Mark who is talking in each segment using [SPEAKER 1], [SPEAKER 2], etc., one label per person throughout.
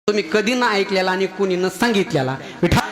[SPEAKER 1] तुम्ही कधी ना ऐकलेला आणि कुणी न सांगितलेला।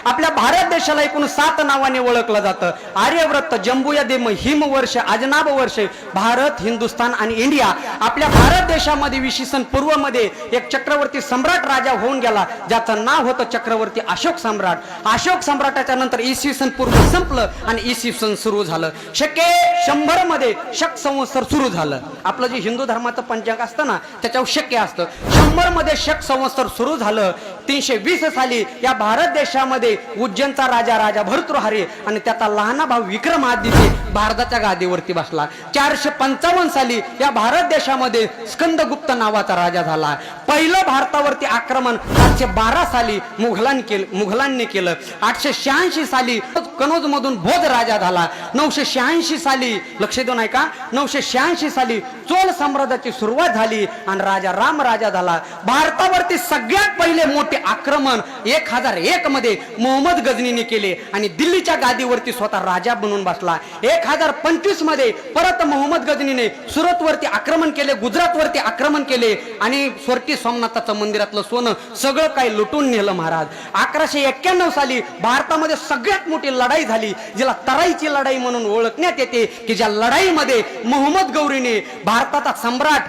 [SPEAKER 1] आपल्या भारत देशाला एकूण 7 नावाने ओळखलं जातं। आर्यव्रत, जंबूयादेम, हिमवर्ष, अजनाब वर्ष, भारत, हिंदुस्थान आणि इंडिया। आपल्या भारत देशामध्ये विशीसन पूर्व मध्ये एक चक्रवर्ती सम्राट राजा होऊन गेला, ज्याचं नाव होतं चक्रवर्ती अशोक सम्राट। अशोक सम्राटाच्या नंतर इसवी सन पूर्व संपलं आणि इसवी सन सुरू झालं। शके 100 मध्ये शक संवत्सर सुरू झालं। आपलं जे हिंदू धर्माचं पंचांग असतं ना, त्याच्यावर शके असतं। 100 मध्ये शक संवत्सर सुरू झालं। 320 साली या भारत देशामध्ये उज्जैनचा राजा भर्तृहरी आणि त्याचा लहाना भाऊ विक्रमादित्य भारताच्या गादीवरती बसला। 455 साली या भारत देशामध्ये स्कंदगुप्त नावाचा राजा झाला। पहिलं भारतावरती आक्रमण 812 साली मुघलांनी केलं। 886 साली कनौज मधून भोज राजा झाला। 986 साली लक्ष देऊन ऐका, 986 साली चोल साम्राज्याची सुरुवात झाली आणि राजा राम राजा झाला। भारतावरती सगळ्यात पहिले मोठे आक्रमण 1001 मध्ये मोहम्मद गजनीने केले आणि दिल्लीच्या गादीवरती स्वतः राजा बनून बसला। 1025 मध्ये परत मोहम्मद गजनीने सुरतवरती आक्रमण केले, गुजरातवरती आक्रमण केले आणि स्वर्टी सोमनाथाचं मंदिरातलं सोनं सगळं काही लुटून नेलं महाराज। 1191 साली भारतामध्ये सगळ्यात मोठी लढाई झाली, जिला तराईची लढाई म्हणून ओळखण्यात येते, की ज्या लढाईमध्ये मोहम्मद गौरीने भारताचा सम्राट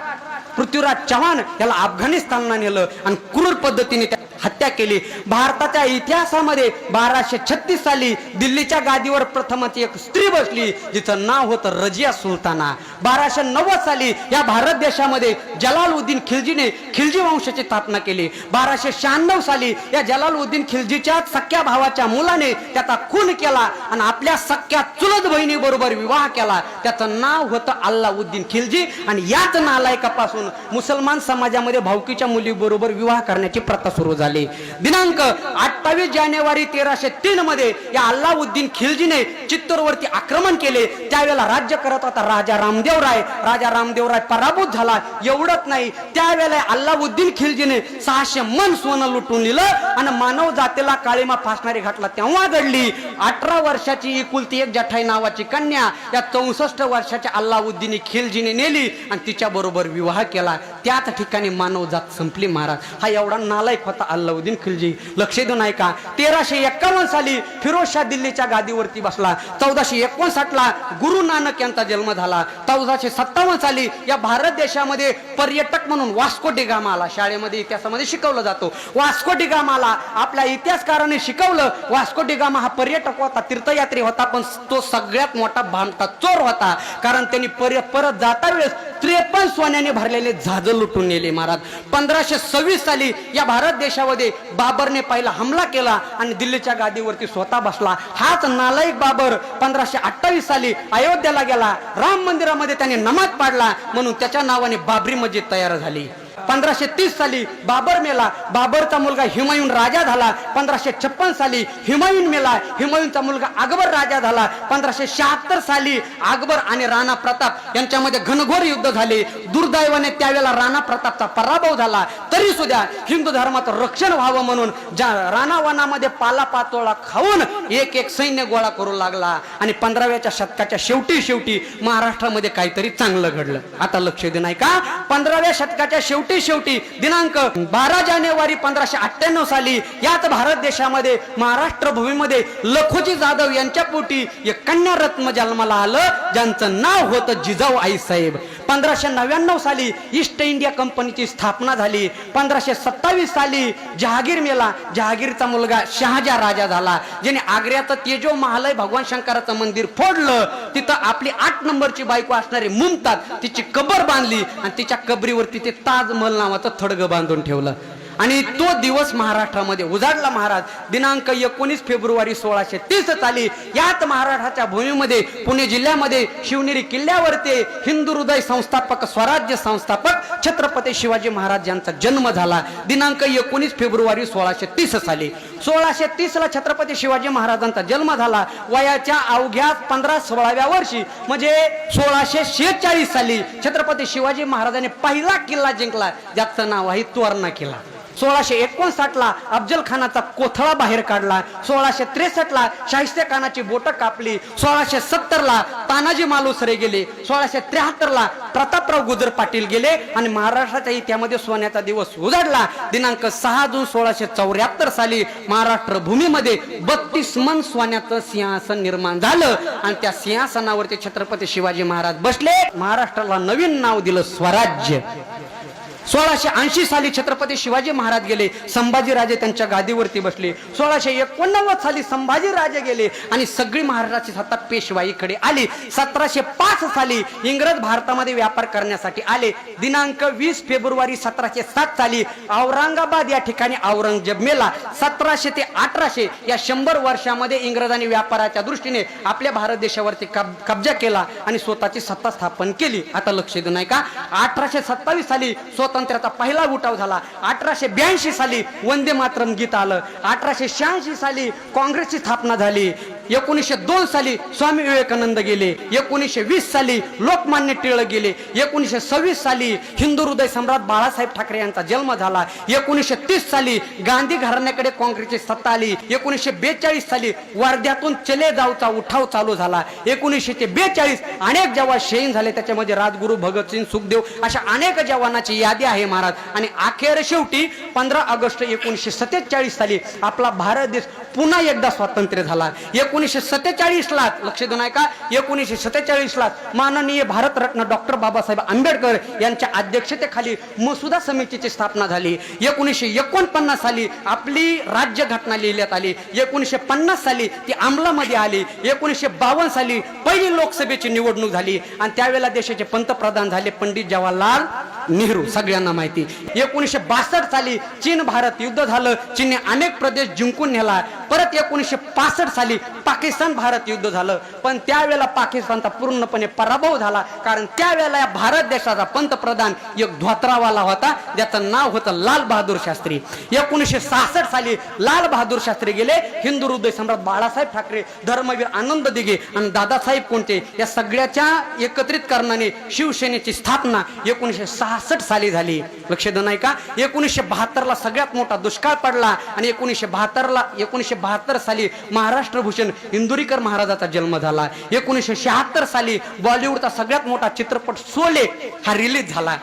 [SPEAKER 1] पृथ्वीराज चव्हाण याला अफगाणिस्तानला नेलं आणि क्रूर पद्धतीने हत्या केली। भारताच्या इतिहासामध्ये 1236 साली दिल्लीच्या गादीवर प्रथमच एक स्त्री बसली, जिचं नाव होतं रजिया सुलताना। 1290 साली या भारत देशामध्ये जलालुद्दीन खिलजीने खिलजी वंशाची स्थापना केली। 1296 साली या जलालुद्दीन खिलजीच्या सख्या भावाच्या मुलाने त्याचा खून केला आणि आपल्या सख्या चुलत बहिणी बरोबर विवाह केला। त्याचं नाव होतं अल्लाउद्दीन खिलजी आणि याच नालायकापासून मुसलमान समाजामध्ये भावकीच्या मुलीबरोबर विवाह करण्याची प्रथा सुरू झाली। दिनांक 28 जानेवारी 1303 मध्ये या अल्लाउद्दीन खिलजीने चित्तूरवरती आक्रमण केले। त्यावेळेला राज्य करत होता राजा रामदेव राय पराभूत झाला। एवढंच नाही, त्यावेळेला अल्लाउद्दीन खिलजीने 600 मन सोनं लुटून नेलं आणि मानव जातीला काळीमा फासणारी घटना तेव्हा घडली। 18 वर्षाची एकुलती एक जठाई नावाची कन्या या 64 वर्षाच्या अल्लाउद्दीन खिलजीने नेली आणि तिच्या बरोबर विवाह केला। त्याच ठिकाणी मानव जात संपली महाराज। हा एवढा नालायक होता अल्लाउद्दीन खिलजी। लक्ष देऊन ऐका, 1351 साली फिरोजशाह दिल्लीच्या गादीवरती बसला। 1459 ला गुरु नानक यांचा जन्म झाला। 1457 साली या भारत देशामध्ये पर्यटक म्हणून वास्को डी गामा आला। शाळेमध्ये इतिहासामध्ये शिकवलं जातो, वास्को डी गामा आला। आपल्या इतिहासकारांनी शिकवलं, वास्को डी गामा हा पर्यटक होता, तीर्थयात्री होता, पण तो सगळ्यात मोठा भामटा चोर होता, कारण त्यांनी परत जाता वेळेस 53 सोन्याने भरलेले जहाज लुटून नेले महाराज। 1526 साली या भारत देशामध्ये बाबरने पहिला हमला केला आणि दिल्लीच्या गादीवरती स्वतः बसला। हाच नालायक बाबर 1528 साली अयोध्येला गेला, राम मंदिरामध्ये त्याने नमाज पाडला, म्हणून त्याच्या नावाने बाबरी मस्जिद तयार झाली। 1530 साली बाबर मेला, बाबरचा मुलगा हुमायून राजा झाला। 1556 साली हुमायून मेला, हुमायूनचा मुलगा अकबर राजा झाला। 1576 साली अकबर आणि राणा प्रताप यांच्यामध्ये घनघोर युद्ध झाले। दुर्दैवाने त्यावेळेला राणा प्रतापचा पराभव झाला। तरी सुद्धा हिंदू धर्माचं रक्षण व्हावं म्हणून राणा वनामध्ये पालापाचोळा खाऊन एक सैन्य गोळा करू लागला आणि 15व्या शतकाच्या शेवटी महाराष्ट्रामध्ये काहीतरी चांगलं घडलं। आता लक्ष देऊ नका, 15व्या शतकाच्या शेवटी दिनांक 12 जानेवारी 1598 साली याच भारत देशामध्ये महाराष्ट्र भूमीमध्ये लखोजी जाधव यांच्या पोटी एक कन्या रत्न जन्माला आलं, ज्यांचं नाव होतं जिजाऊ आईसाहेब। 1599 साली ईस्ट इंडिया कंपनीची स्थापना झाली। 1527 साली जहागीर मेला, जहागीरचा मुलगा शहाजा राजा झाला, ज्याने आग्र्याचं तेजो महालय भगवान शंकराचं मंदिर फोडलं। तिथं आपली 8 नंबरची बायको असणारी मुमताज तिची कबर बांधली आणि तिच्या कबरीवरती ते ताजमहल नावाचं थडगं बांधून ठेवलं आणि तो दिवस महाराष्ट्रामध्ये उजाडला महाराज। दिनांक 19 फेब्रुवारी 1630 साली याच महाराष्ट्राच्या भूमीमध्ये पुणे जिल्ह्यामध्ये शिवनेरी किल्ल्यावरती हिंदू हृदय संस्थापक, स्वराज्य संस्थापक छत्रपती शिवाजी महाराज यांचा जन्म झाला। दिनांक 19 फेब्रुवारी 1630 साली 1630 ला छत्रपती शिवाजी महाराजांचा जन्म झाला। वयाच्या अवघ्या 15-16व्या वर्षी म्हणजे 1646 साली छत्रपती शिवाजी महाराजांनी पहिला किल्ला जिंकला, ज्याचं नाव आहे तोरणा किल्ला। 1659 ला अफजल खानाचा कोथळा बाहेर काढला, 1663 ला शाहिस्ते खानाची बोट कापली, 1670 ला तानाजी मालुसरे गेले, 1673 ला प्रतापराव गुजर पाटील गेले आणि महाराष्ट्राच्या इतिहासामध्ये सोन्याचा दिवस उजाडला. दिनांक 6 जून 1674 साली महाराष्ट्र भूमीमध्ये 32 मन सोन्याचं सिंहासन निर्माण झालं आणि त्या सिंहासनावरती छत्रपती शिवाजी महाराज बसले. महाराष्ट्राला नवीन नाव दिलं स्वराज्य. 1680 साली छत्रपती शिवाजी महाराज गेले, संभाजीराजे त्यांच्या गादीवरती बसले. 1689 साली संभाजीराजे गेले आणि सगळी महाराष्ट्राची सत्ता पेशवाईकडे आली. 1705 साली इंग्रज भारतामध्ये व्यापार करण्यासाठी आले. दिनांक 20 फेब्रुवारी 1707 साली औरंगाबाद या ठिकाणी औरंगजेब मेला. 1700 ते 1800 या 100 वर्षामध्ये इंग्रजांनी व्यापाराच्या दृष्टीने आपल्या भारत देशावरती कब्जा केला आणि स्वतःची सत्ता स्थापन केली. आता लक्ष देऊ नाही का, 1827 साली स्वातंत्र्याचा पहिला उठाव झाला. 1882 साली वंदे मातरम गीत आलं. 1886 साली काँग्रेसची स्थापना झाली. 1902 साली स्वामी विवेकानंद गेले. 1920 साली लोकमान्य टिळक गेले. 1926 साली हिंदू हृदय सम्राट बाळासाहेब ठाकरे यांचा जन्म झाला. 1930 साली गांधी घराण्याकडे काँग्रेसची सत्ता आली. 1942 साली वर्ध्यातून चले जाऊचा उठाव चालू झाला. 1942 अनेक जवान शहीद झाले, त्याच्यामध्ये राजगुरू भगतसिंग, सुखदेव अशा अनेक जवानाची यादी आहे महाराज. आणि अखेर शेवटी 15 ऑगस्ट 1947 साली आपला भारत देश पुन्हा एकदा स्वातंत्र्य झाला. 1947 ला लक्ष देऊ नका, 1947 ला माननीय भारतरत्न डॉक्टर बाबासाहेब आंबेडकर यांच्या अध्यक्षतेखाली मसुदा समितीची स्थापना झाली. 1949 साली आपली राज्यघटना लिहिण्यात आली. 1950 साली ती अंमलामध्ये आली. 1952 साली पहिली लोकसभेची निवडणूक झाली आणि त्यावेळेला देशाचे पंतप्रधान झाले पंडित जवाहरलाल नेहरू, सगळ्यांना माहिती. 1962 साली चीन भारत युद्ध झालं. चीनने अनेक प्रदेश जिंकून नेला. परत 1965 साली पाकिस्तान भारत युद्ध झालं, पण त्यावेळेला पाकिस्तानचा पूर्णपणे पराभव झाला, कारण त्यावेळेला या भारत देशाचा पंतप्रधान एक धोत्रावाला होता, ज्याचं नाव होतं लाल बहादूर शास्त्री. 1966 साली लाल बहादूर शास्त्री गेले. हिंदू हृदय सम्राट बाळासाहेब ठाकरे, धर्मवीर आनंद दिघे आणि दादासाहेब कोंटे या सगळ्याच्या एकत्रित करण्याने शिवसेनेची स्थापना 1966 साली झाली. लक्ष देऊ नाही का, 1972 ला सगळ्यात मोठा दुष्काळ पडला आणि 1972 साली महाराष्ट्र भूषण इंदुरीकर महाराजाचा जन्म झाला. 1976 साली बॉलिवूडचा सगळ्यात मोठा चित्रपट शोले हा रिलीज झाला.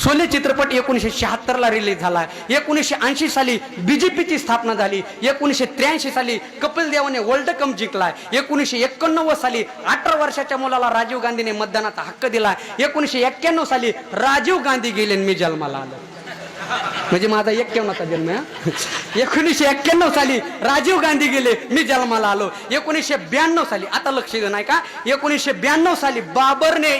[SPEAKER 1] शोले चित्रपट 1976 ला रिलीज झाला. 1980 साली बीजेपीची स्थापना झाली. 1983 साली कपिल देवाने वर्ल्ड कप जिंकला. 1991 साली 18 वर्षाच्या मुलाला राजीव गांधीने मतदानाचा हक्क दिला. 1991 साली राजीव गांधी गेले मी जन्माला आलो, म्हणजे माझा 91चा जन्म आहे. 1991 साली राजीव गांधी गेले मी जन्माला आलो. 1992 साली आता लक्ष देऊ नाही का, 1992 साली बाबरने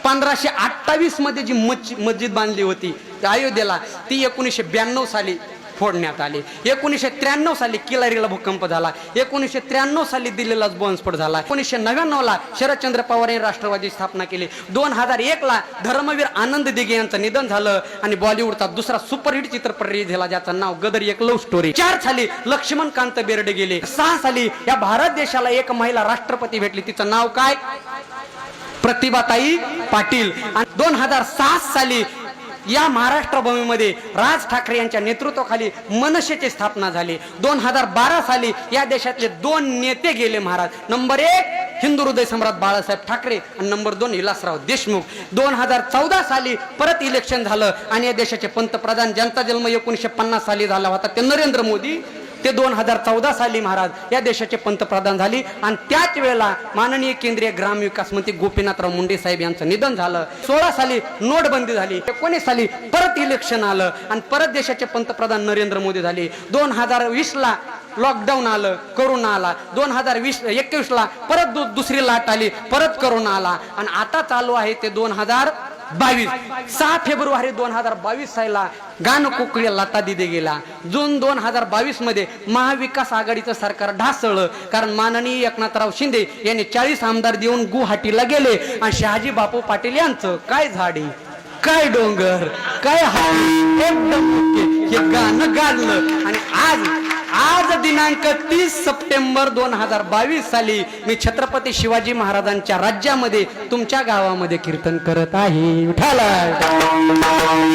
[SPEAKER 1] 1528 मध्ये जी मस्जिद बांधली होती अयोध्येला, ती 1992 साली फोडण्यात आली. 1993 साली किलारीला भूकंप झाला. 1993 साली दिल्लीला बॉम्बस्फोट झाला. 1999 ला शरदचंद्र पवार यांनी राष्ट्रवादी स्थापना केली. 2001 ला धर्मवीर आनंद दिघे यांचं निधन झालं आणि बॉलिवूडचा दुसरा सुपरहिट चित्रपट रिलीज झाला, ज्याचं नाव गदर एक लव्ह स्टोरी. 4 साली लक्ष्मणकांत बेर्डे गेले. 6 साली या भारत देशाला एक महिला राष्ट्रपती भेटली, तिचं नाव काय, प्रतिभाताई पाटील. आणि 2007 साली या महाराष्ट्र भूमीमध्ये राज ठाकरे यांच्या नेतृत्वाखाली मनसेची स्थापना झाली. 2012 साली या देशातले 2 नेते गेले महाराज. नंबर 1 हिंदू हृदय सम्राट बाळासाहेब ठाकरे आणि नंबर 2 विलासराव देशमुख. 2014 साली परत इलेक्शन झालं आणि या देशाचे पंतप्रधान, ज्यांचा जन्म 1950 साली झाला होता, ते नरेंद्र मोदी, ते 2014 साली महाराज या देशाचे पंतप्रधान झाले. आणि त्याच वेळेला माननीय केंद्रीय ग्रामविकास मंत्री गोपीनाथराव मुंडे साहेब यांचं निधन झालं. 16 साली नोटबंदी झाली. 19 साली परत इलेक्शन आलं आणि परत देशाचे पंतप्रधान नरेंद्र मोदी झाले. 2020 ला लॉकडाऊन आलं, करोना आला. 2021 ला परत दुसरी लाट आली, परत करोना आला आणि आता चालू आहे ते 2022. 6 फेब्रुवारी 2022 साला गान कोकळी लता दिदे गेला. जून 2022 मध्ये महाविकास आघाडीचं सरकार ढासळलं, कारण माननीय एकनाथराव शिंदे यांनी 40 आमदार देऊन गुवाहाटीला गेले आणि शहाजी बापू पाटील यांचं काय झाडी, काय डोंगर, काय एकदम हे गाणं गाजलं. आणि आज दिनांक 30 सप्टेंबर 2022 साली मी छत्रपती शिवाजी महाराजांच्या राज्यामध्ये तुमच्या गावामध्ये कीर्तन करत आहे. विठ्ठल